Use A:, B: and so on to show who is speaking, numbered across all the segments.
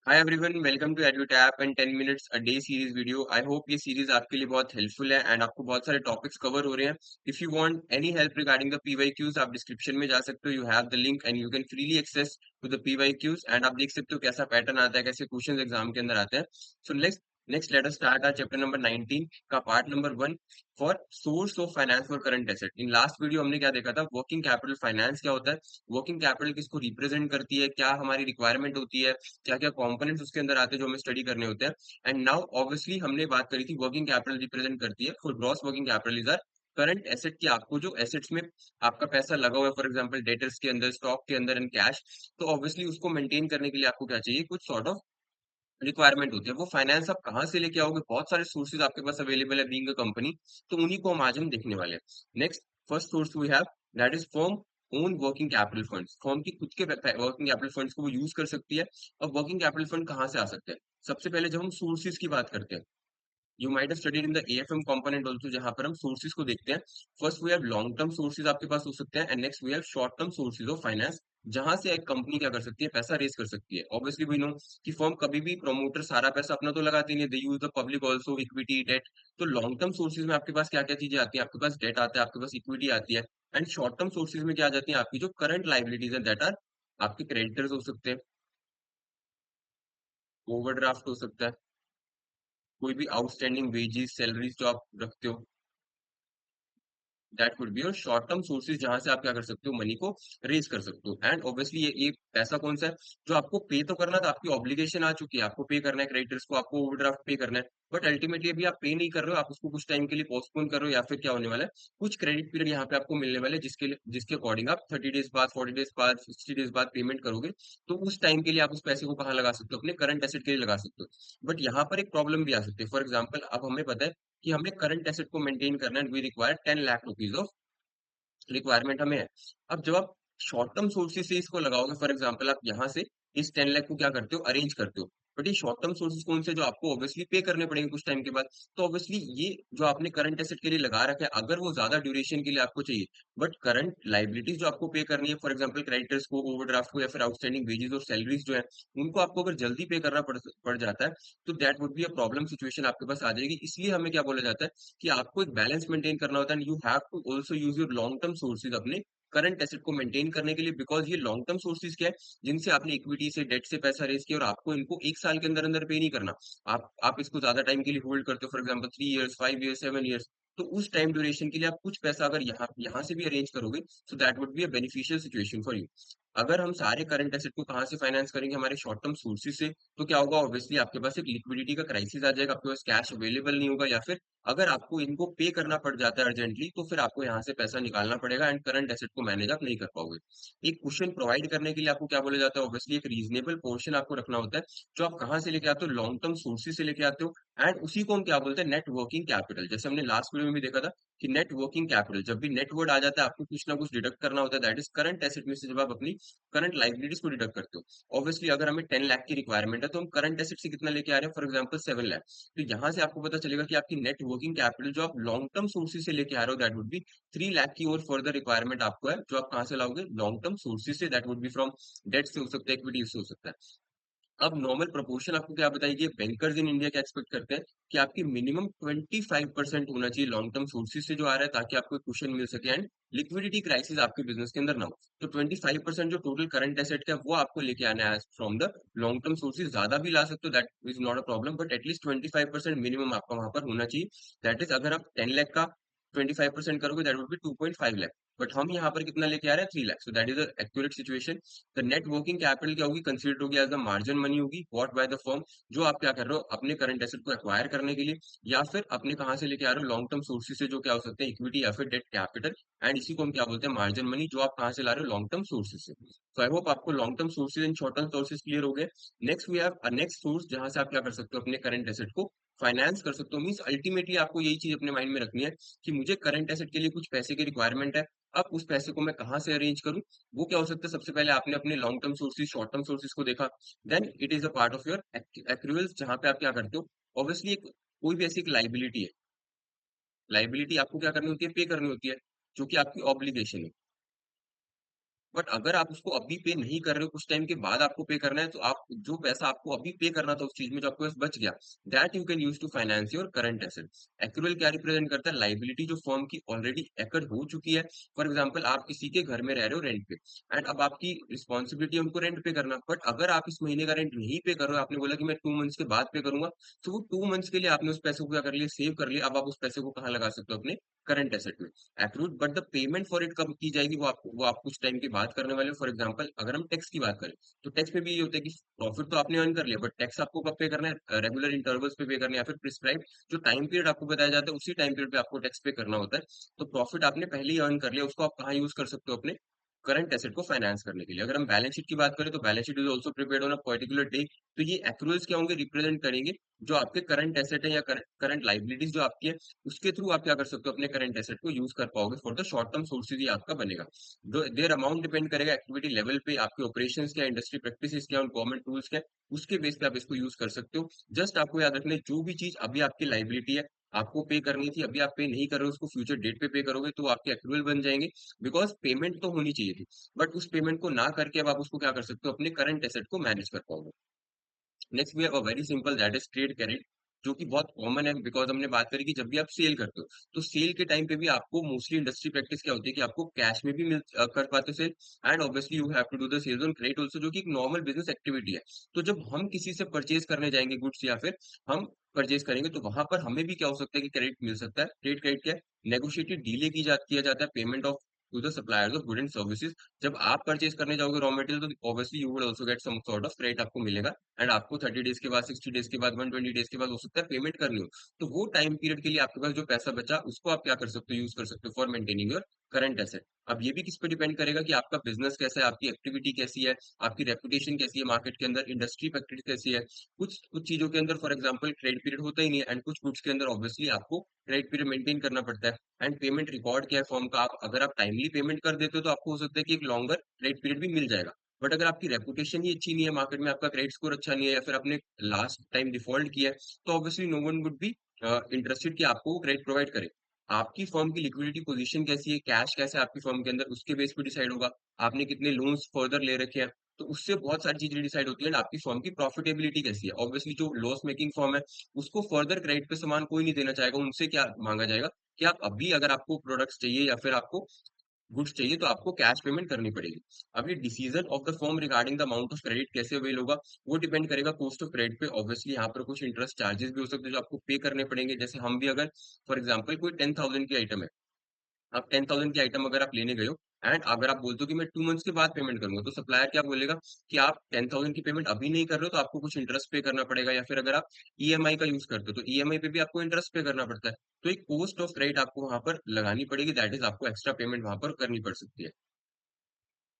A: Hi everyone, welcome to Edutap and 10 minutes a day series video. I hope ये series आपके लिए बहुत helpful है एंड आपको बहुत सारे टॉपिक्स कवर हो रहे हैं। If you want any help regarding the PYQs, आप डिस्क्रिप्शन में जा सकते हो। You have the link and you can freely access to the PYQs and आप देख सकते हो कैसा पैटर्न आता है, कैसे क्वेश्चंस एग्जाम के अंदर आते हैं। So next let us start our chapter number 19 का part number 1 for source of finance for current asset. In last video हमने क्या देखा था, वर्किंग कैपिटल फाइनेंस क्या होता है, वर्किंग कैपिटल किसको रिप्रेजेंट करती है, क्या हमारी रिक्वायरमेंट होती है, क्या क्या कंपोनेंट्स उसके अंदर आते हैं जो हमें स्टडी करने होते हैं। एंड नाउ ऑब्वियसली हमने बात करी थी वर्किंग कैपिटल रिप्रेजेंट करती है, for gross working capital is our current asset, की आपको जो एसेट्स में आपका पैसा लगा हुआ है, फॉर एग्जांपल डेटर्स के अंदर, स्टॉक के अंदर एंड कैश, तो ऑब्वियसली उसको मेंटेन करने के लिए आपको क्या चाहिए, कुछ सॉर्ट ऑफ रिक्वायरमेंट होती है। वो फाइनेंस आप कहाँ से लेके आओगे, बहुत सारे सोर्सेज आपके पास अवेलेबल है बीइंग अ कंपनी, तो उन्हीं को हम आज हम देखने वाले हैं। Next first source we have, that is firm own working capital funds. Firm की खुद के वर्किंग कैपिटल फंड्स को वो यूज कर सकती है। और वर्किंग कैपिटल फंड कहाँ से आ सकते हैं, सबसे पहले जब हम सोर्सेज की बात करते हैं, you might have studied in the AFM component also, जहां पर हम सोर्सेज को देखते हैं। First we have long term sources आपके पास हो सकते हैं and next we have short term sources of finance, जहां से एक कंपनी क्या कर सकती है, पैसा रेज कर सकती है। ऑब्वियसली वी नो कि फर्म कभी भी, प्रमोटर सारा पैसा अपना तो लगाते नहीं, they use the public also, equity, debt. तो लॉन्ग टर्म सोर्सेज में आपके पास क्या क्या चीजें आती है, आपके पास डेट आता है, आपके पास इक्विटी आती है। एंड शॉर्ट टर्म सोर्सेज में क्या आ जाती है, आपकी जो करंट लाइबिलिटीज है, दैट आर आपके क्रेडिटर्स हो सकते हैं, ओवरड्राफ्ट हो सकता है, कोई भी आउटस्टैंडिंग वेजेस सैलरीज जो आप रखते हो, that would be your short term sources, जहां से आप क्या कर सकते हो, मनी को रेज कर सकते हो। एंड ऑब्वियसली ये पैसा कौन सा है, जो आपको पे तो करना था, आपकी ऑब्लिगेशन आ चुकी है, आपको पे करना है क्रेडिटर्स को, आपको ओवरड्राफ्ट पे करना है, बट अल्टीमेटली अभी आप पे नहीं कर रहे हो, आप उसको कुछ टाइम के लिए पोस्टपोन कर रहे हो, या फिर क्या होने वाला है, कुछ क्रेडिट पीरियड यहाँ पे आपको मिलने वाले, जिसके अकॉर्डिंग आप 30 डेज बाद, 40 डेज बाद, 60 डेज बाद पेमेंट करोगे। तो उस टाइम के लिए आप उस पैसे को कहाँ लगा सकते हो, अपने करंट एसेट के लिए लगा सकते हो। बट यहाँ पर एक प्रॉब्लम भी आ सकती है। फॉर एग्जाम्पल, अब हमें पता है कि हमें करंट एसेट को मेंटेन करना है, we require 10 lakh rupees of requirement हमें है। अब जब आप शॉर्ट टर्म सोर्सेज से इसको लगाओगे, फॉर एग्जांपल आप यहाँ से इस 10 लाख को क्या करते हो, अरेंज करते हो, बट ये शॉर्ट टर्म सोर्सेज कौन से, जो आपको ऑब्वियसली पे करने पड़ेंगे कुछ टाइम के बाद। तो ऑब्वियसली ये जो आपने करंट एसेट के लिए लगा रखा है, अगर वो ज्यादा ड्यूरेशन के लिए आपको चाहिए, बट करंट लाइबिलिटीज जो आपको पे करनी है, फॉर एग्जाम्पल क्रेडिटर्स को, ओवरड्राफ्ट को, या फिर आउटस्टैंडिंग वेजेस और सैलरीज जो है, उनको आपको अगर जल्दी पे करना पड़ जाता है, तो that would be a problem situation आपके पास आ जाएगी। इसलिए हमें क्या बोला जाता है कि आपको एक बैलेंस मेंटेन करना होता है, and you have to also use your long term sources अपने करंट एसेट को मेंटेन करने के लिए। बिकॉज ये लॉन्ग टर्म सोर्सेज क्या है, जिनसे आपने इक्विटी से, डेट से पैसा रेज किया, और आपको इनको एक साल के अंदर अंदर पे नहीं करना। आप इसको ज्यादा टाइम के लिए होल्ड करते हो, for example 3 years, 5 years, 7 years. तो उस टाइम ड्यूरेशन के लिए आप कुछ पैसा अगर यहाँ यहाँ से भी अरेंज करोगे, so that would be a beneficial situation for you. अगर हम सारे करंट एसेट को कहाँ से फाइनेंस करेंगे, हमारे शॉर्ट टर्म सोर्सेज से, तो क्या होगा, ऑब्वियसली आपके पास एक लिक्विडिटी का क्राइसिस आ जाएगा, आपके पास कैश अवेलेबल नहीं होगा, या फिर अगर आपको इनको पे करना पड़ जाता है अर्जेंटली, तो फिर आपको यहाँ से पैसा निकालना पड़ेगा एंड करंट एसेट को मैनेज आप नहीं कर पाओगे। एक क्वेश्चन प्रोवाइड करने के लिए आपको क्या बोला जाता है, ऑब्वियसली एक रीजनेबल पोर्शन आपको रखना होता है, जो आप कहाँ से लेके आते हो, लॉन्ग टर्म सोर्सेज से लेके आते हो। एंड उसी को हम क्या बोलते हैं, नेट वर्किंग कैपिटल। जैसे हमने लास्ट वीडियो में भी देखा था कि नेट वर्किंग कैपिटल, जब भी नेट वर्ड आ जाता है, आपको कुछ ना कुछ डिडक्ट करना होता है, दैट इज करंट एसेट में से जब आप अपनी करंट लाइबिलिटीज को डिडक्ट करते हो। ऑब्वियसली अगर हमें 10 लाख की रिक्वायरमेंट है, तो हम करंट एसेट से कितना लेके आ रहे हैं, फॉर एग्जाम्पल 7 लाख। तो यहाँ से आपको पता चलेगा कि आपकी नेट वर्किंग कैपिटल जो आप लॉन्ग टर्म सोर्सेज से लेके आ रहे हो, दैट वुड बी 3 लाख की। और फर्दर रिक्वायरमेंट आपको है, जो आप कहाँ से लाओगे, लॉन्ग टर्म सोर्सेज से, that would be from debt से हो सकता है, इक्विटी से हो सकता है। अब नॉर्मल प्रोपोर्शन आपको क्या बताइए, बैंकर्स इन इंडिया क्या एक्सपेक्ट करते हैं कि आपकी मिनिमम 25% होना चाहिए लॉन्ग टर्म सोर्सेज से जो आ रहा है, ताकि आपको क्वेश्चन मिल सके एंड लिक्विडिटी क्राइसिस आपके बिजनेस के अंदर ना हो। तो 25% जो टोटल करंट एसेट का है, वो आपको लेके आना है from the long term sources. ज्यादा भी ला सकते हो, that is not a problem, but at least 25% minimum आपका वहां पर होना चाहिए। दैट इज, अगर आप 10 लाख का 25% करोगे, that would B 2.5 lakh. But हम यहाँ पर कितना लेके आ रहे हैं, 3 lakh. So that is accurate situation. The net working capital क्या होगी, कंसीडर होगी एज द मार्जिन मनी होगी वॉट बाय द फर्म, जो आप क्या कर रहे हो अपने करंट एसेट को एक्वायर करने के लिए, या फिर अपने कहाँ से लेके आ रहे हो, लॉन्ग टर्म सोर्सेज से, जो क्या हो सकते हैं, इक्विटी या फिर डेट कैपिटल। एंड इसी को हम क्या बोलते हैं, मार्जिन मनी, जो आप कहाँ से ला रहे हो, लॉन्ग टर्म सोर्सेज से। तो आई होप आपको long term sources and short term sources clear हो गए। Next we have a next source, जहां से आप क्या कर सकते हो, अपने करंट एसेट को फाइनेंस कर सकते हो। मीन्स अल्टीमेटली आपको यही चीज अपने माइंड में रखनी है कि मुझे करंट एसेट के लिए कुछ पैसे की रिक्वायरमेंट है। अब उस पैसे को मैं कहाँ से अरेंज करूँ, वो क्या हो सकता है, सबसे पहले आपने अपने long term sources, short term sources को देखा, then it is a part of your accruals, जहां पे आप क्या करते हो, ऑब्वियसली एक कोई भी ऐसी एक लाइबिलिटी है, लाइबिलिटी आपको क्या करनी होती है, पे करनी होती है, जो कि आपकी ऑब्लिगेशन है। बट अगर आप उसको अभी पे नहीं कर रहे हो, कुछ टाइम के बाद आपको पे करना है, तो आप जो पैसा आपको अभी पे करना था उस चीज में जो आपके पास बच गया, that you can use to finance your current asset. Accrual क्या रिप्रेजेंट करता है? लाइबिलिटी जो फर्म की ऑलरेडी एकड़ हो चुकी है। फॉर एग्जाम्पल आप किसी के घर में रह रहे हो रेंट पे, एंड अब आपकी रिस्पॉन्सिबिलिटी है उनको रेंट पे करना, बट अगर आप इस महीने का रेंट नहीं पे कर रहे हो, आपने बोला कि मैं 2 मंथ्स के बाद पे करूंगा, तो वो 2 मंथ्स के लिए आपने उस पैसे को क्या कर लिया, सेव कर लिया। अब आप उस पैसे को कहाँ लगा सकते हो? अपने करंट एसेट में। Accrued, but the payment for it कब की जाएगी, वो आप कुछ टाइम की बात करने वाले हो। फॉर एग्जांपल अगर हम टैक्स की बात करें, तो टैक्स में भी ये होता है कि प्रॉफिट तो आपने अर्न कर लिया, बट टैक्स आपको कब पे करना है? रेगुलर इंटरवल्स पे पे करना है, या फिर प्रिस्क्राइब जो टाइम पीरियड आपको बताया जाता है उसी टाइम पीरियड पे आपको टैक्स पे करना होता है। तो प्रॉफिट आपने पहले ही अर्न कर लिया, उसको आप कहाँ यूज कर सकते हो? अपने करंट एसेट को फाइनेंस करने के लिए। अगर हम बैलेंस शीट की बात करें, तो balance sheet is also prepared on a particular day. तो ये एक्रूअल्स क्या होंगे? रिप्रेजेंट करेंगे जो आपके करंट एसेट है या करंट लाइबिलिटीज जो आपकी है, उसके थ्रू आप क्या कर सकते हो? अपने करंट एसेट को यूज कर पाओगे for the short term sources ही आपका बनेगा। देयर अमाउंट डिपेंड करेगा एक्टिविटी लेवल पे, आपके ऑपरेशंस क्या, इंडस्ट्री प्रैक्टिसेस क्या, गवर्नमेंट रूल्स क्या, उसके बेस पे आप इसको यूज कर सकते हो। जस्ट आपको याद रखना है, जो भी चीज अभी आपकी लाइबिलिटी है, आपको पे करनी थी, अभी आप पे नहीं कर रहे हो, उसको फ्यूचर डेट पे करोगे तो आपके एक्रूअल बन जाएंगे। बिकॉज पेमेंट तो होनी चाहिए थी, बट उस पेमेंट को ना करके अब आप उसको क्या कर सकते हो? अपने करंट एसेट को मैनेज कर पाओगे। Next we have a very simple, that is trade credit, जो कि बहुत कॉमन है। बिकॉज हमने बात करी कि जब भी आप सेल करते हो, तो सेल के टाइम पे भी आपको मोस्टली इंडस्ट्री प्रैक्टिस क्या होती है कि आपको कैश में भी कर पाते हो sale, and obviously you have to do the sales on credit also, जो कि एक नॉर्मल बिजनेस एक्टिविटी है। तो जब हम किसी से परचेज करने जाएंगे गुड्स, या फिर हम परचेज करेंगे, तो वहां पर हमें भी क्या हो सकता है कि क्रेडिट मिल सकता है। ट्रेड क्रेडिट क्या है? नेगोशिएटेड डीले किया जाता है payment of to the suppliers of good and services. जब आप परचेज करने जाओगे रॉ मटेरियल, तो obviously you would also get some sort of credit आपको मिलेगा, एंड आपको 30 डेज के बाद, 60 डेज के बाद, 120 डेज के बाद हो सकता है पेमेंट करनी हो। तो वो टाइम पीरियड के लिए आपके पास जो पैसा बचा, उसको आप क्या कर सकते हो? यूज कर सकते हो for maintaining your current asset. अब ये भी किस पे डिपेंड करेगा कि आपका बिजनेस कैसा है, आपकी एक्टिविटी कैसी है, आपकी रेपुटेशन कैसी है मार्केट के अंदर, इंडस्ट्री प्रैक्टिस कैसी है। कुछ कुछ चीजों के अंदर फॉर एग्जाम्पल क्रेडिट पीरियड होता ही नहीं है, एंड कुछ गुड्स के अंदर ऑब्वियसली आपको क्रेडिट पीरियड मेंटेन करना पड़ता है। एंड पेमेंट रिकॉर्ड क्या है फॉर्म का, आप अगर आप टाइमली पेमेंट कर देते हो, तो आपको हो सकता है कि एक लॉन्गर क्रेडिट पीरियड भी मिल जाएगा। बट अगर आपकी रेपुटेशन ही अच्छी नहीं है मार्केट में, आपका क्रेडिट स्कोर अच्छा नहीं है, या फिर आपने लास्ट टाइम डिफॉल्ट किया है, तो obviously no one would be interested कि आपको क्रेडिट प्रोवाइड करे। आपकी फर्म की लिक्विडिटी पोजीशन कैसी है, कैश कैसा है आपकी फर्म के अंदर, उसके बेस पे डिसाइड होगा। आपने कितने लोन्स फर्दर ले रखे हैं, तो उससे बहुत सारी चीजें डिसाइड होती है। And आपकी फर्म की प्रॉफिटेबिलिटी कैसी है, ऑब्वियसली जो लॉस मेकिंग फर्म है, उसको फर्दर क्रेडिट पे सामान कोई नहीं देना चाहेगा। उनसे क्या मांगा जाएगा कि आप अभी, अगर आपको प्रोडक्ट्स चाहिए या फिर आपको गुड्स चाहिए, तो आपको कैश पेमेंट करनी पड़ेगी। अब ये decision of the firm regarding the amount of credit कैसे अवेल होगा, वो डिपेंड करेगा कॉस्ट ऑफ क्रेडिट पे। ऑब्वियसली यहाँ पर कुछ इंटरेस्ट चार्जेस भी हो सकते हैं जो आपको पे करने पड़ेंगे। जैसे हम भी अगर फॉर एग्जाम्पल कोई 10,000 की आइटम है, आप 10,000 की आइटम अगर आप लेने गए हो, एंड अगर आप बोलते हो कि मैं 2 मंथ्स के बाद पेमेंट करूंगा, तो सप्लायर क्या बोलेगा कि आप 10,000 की पेमेंट अभी नहीं कर रहे हो, तो आपको कुछ इंटरेस्ट पे करना पड़ेगा। या फिर अगर आप ईएमआई का यूज करते हो, तो ईएमआई पे भी आपको इंटरेस्ट पे करना पड़ता है। तो एक कॉस्ट ऑफ क्रेडिट आपको वहां पर लगानी पड़ेगी, दैट इज आपको एक्स्ट्रा पेमेंट वहां पर करनी पड़ सकती है।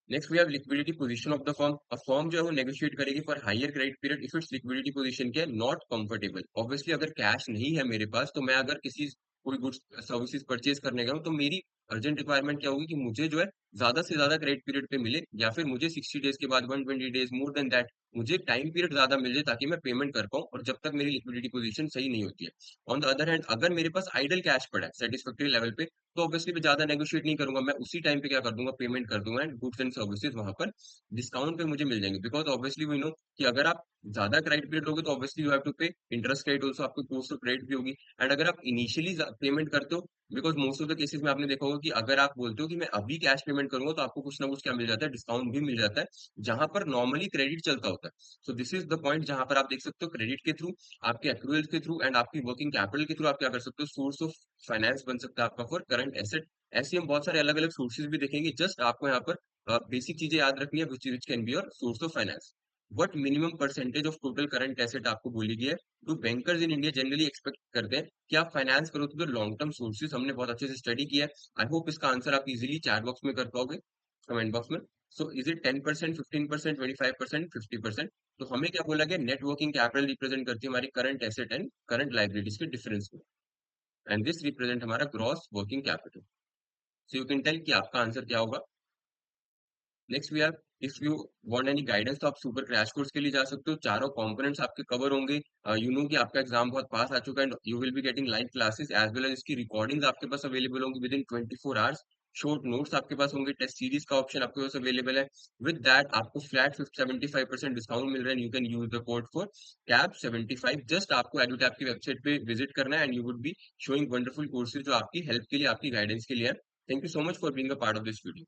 A: Next we have liquidity position of the firm. A firm जो है वो नेगोशिएट करेगी for higher credit period if its liquidity position के नॉट कंफर्टेबल। ऑब्वियसली अगर कैश नहीं है मेरे पास, तो मैं अगर किसी कोई गुड्स सर्विसेज परचेज करने गया हूँ, तो मेरी अर्जेंट रिक्वायरमेंट क्या होगी कि मुझे जो है ज्यादा से ज्यादा क्रेडिट पीरियड पे मिले, या फिर मुझे 60 डेज के बाद, 120 डेज, मोर देन दैट, मुझे टाइम पीरियड ज्यादा मिल जाए ताकि मैं पेमेंट कर पाऊँ, और जब तक मेरी लिक्विडिटी पोजीशन सही नहीं होती है। ऑन द अदर हैंड, अगर मेरे पास आइडल कैश पड़ा है सेटिस्फैक्टरी लेवल पे, तो ऑब्वियसली मैं ज्यादा नेगोशिएट नहीं करूंगा, मैं उसी टाइम पे क्या कर दूंगा, पेमेंट कर दूंगा, एंड गुड्स एंड सर्विसेज वहां पर डिस्काउंट पे मुझे मिल जाएंगे। बिकॉज ऑब्वियसली वी नो कि अगर आप ज्यादा क्रेडिट पीरियड लोगे, तो ऑब्वियसली यू हैव टू पे इंटरेस्ट क्रेडिट ऑल्सो, आपको कॉस्ट ऑफ क्रेडिट भी होगी। एंड अगर आप इनिशियली पेमेंट करते हो, because most of the cases में आपने देखा होगा कि अगर आप बोलते हो कि मैं अभी कैश पेमेंट करूंगा, तो आपको कुछ ना कुछ क्या मिल जाता है, डिस्काउंट भी मिल जाता है, जहां पर नॉर्मली क्रेडिट चलता होता है। So this is the point जहां पर आप देख सकते हो क्रेडिट के थ्रू, आपके एक्रूअल के थ्रू, एंड आपकी वर्किंग कैपिटल के थ्रू आप क्या कर सकते हो, सोर्स ऑफ फाइनेंस बन सकता है आपका फॉर करंट एसेट। ऐसे हम बहुत सारे अलग अलग सोर्सेज भी देखेंगे। जस्ट आपको यहाँ पर बेसिक चीजें याद रखनी है, which can be your source of finance. What minimum percentage of total current asset आपको बोली गई है, तो bankers in India generally expect करते हैं कि आप फाइनेंस करो तो लॉन्ग टर्म सोर्सेज। हमने बहुत अच्छे से स्टडी किया है। आई होप इसका आंसर आप इजीली चैट बॉक्स में कर पाओगे, कमेंट बॉक्स में। So is it 10%, 15%, 25%, 50%? तो हमें क्या बोला गया, नेट वर्किंग कैपिटल रिप्रेजेंट करती है हमारी current asset and current liabilities के डिफरेंस को, एंड दिस रिप्रेजेंट हमारा gross working capital. So you can tell कि आपका आंसर क्या होगा। Next we are, if you want any guidance, तो आप सुपर क्रैश कोर्स के लिए जा सकते हो। चारों कंपोनेंट्स आपके कवर होंगे। यू नो कि आपका एग्जाम बहुत पास आ चुका है, and you will be getting live classes as well as इसकी रिकॉर्डिंग्स आपके पास अवेलेबल होंगी within 24 hours. Short notes आपके पास होंगे, टेस्ट सीरीज का ऑप्शन आपके पास अवेलेबल है। विद दैट आपको फ्लैट 75% डिस्काउंट मिल रहा है, you can use the code for cab 75। Just आपको एडुटैप की वेबसाइट पे विजिट करना है and you would be showing wonderful courses जो आपकी हेल्प के लिए, आपकी गाइडेंस के लिए है। Thank you so much for being a part of this video.